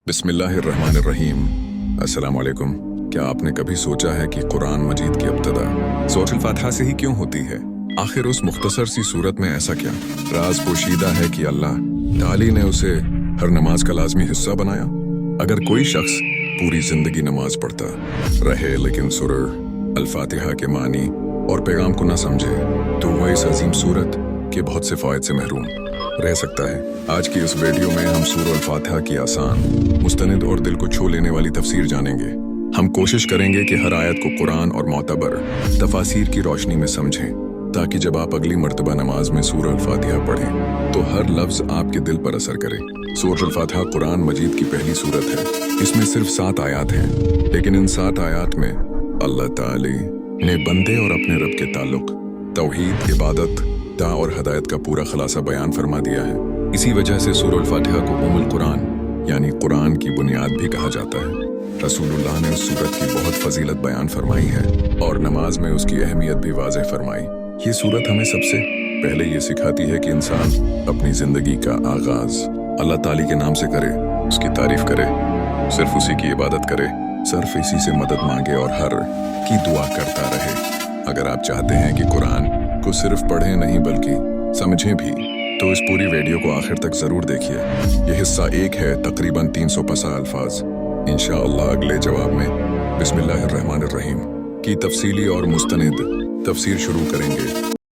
बिस्मिल्लाहिर्रहमानिर्रहीम। अस्सलाम वालेकुम। क्या आपने कभी सोचा है कि कुरान मजीद की इब्तिदा सूरह अल-फातिहा से ही क्यों होती है? आखिर उस मुख्तसर सी सूरत में ऐसा क्या राज पोशीदा है कि अल्लाह ताली ने उसे हर नमाज का लाजमी हिस्सा बनाया? अगर कोई शख्स पूरी जिंदगी नमाज पढ़ता रहे लेकिन सूरह अल-फातिहा के मानी और पैगाम को न समझे, तो वह इस अजीम सूरत के बहुत से फ़वाइद से महरूम रह सकता है। आज की इस वीडियो में हम सूरह अल-फातिहा की आसान, मुस्तनिद और दिल को छू लेने वाली तफसीर जानेंगे। हम कोशिश करेंगे कि हर आयत को कुरान और मोतबर तफासीर की रोशनी में समझें, ताकि जब आप अगली मर्तबा नमाज में सूरह अल-फातिहा पढ़ें तो हर लफ्ज़ आपके दिल पर असर करे। सूरह अल-फातिहा कुरान मजीद की पहली सूरत है। इसमें सिर्फ 7 आयात हैं, लेकिन इन 7 आयात में अल्लाह ताली ने बंदे और अपने रब के ताल्लुक, तौहीद, इबादत, ता और हदायत का पूरा खुलासा बयान फरमा दिया है। इसी वजह से सूरह अल-फातिहा को उम्मुल कुरान यानी कुरान की बुनियाद भी कहा जाता है। रसूलुल्लाह ने उस सूरत की बहुत फजीलत बयान फरमाई है और नमाज में उसकी अहमियत भी वाज़ेह फरमाई। ये सूरत हमें सबसे पहले ये सिखाती है कि इंसान अपनी ज़िंदगी का आगाज़ अल्लाह ताली के नाम से करे, उसकी तारीफ करे, सिर्फ उसी की इबादत करे, सिर्फ इसी से मदद मांगे और हर की दुआ करता रहे। अगर आप चाहते हैं कि कुरान को सिर्फ पढ़ें नहीं बल्कि समझें भी, तो इस पूरी वीडियो को आखिर तक ज़रूर देखिए। यह हिस्सा 1 है, तकरीबन 300 पसा अल्फाज। इंशाअल्लाह अगले जवाब में बिस्मिल्लाहिर्रहमानिर्रहीम की तफसीली और मुस्तनिद तफसीर शुरू करेंगे।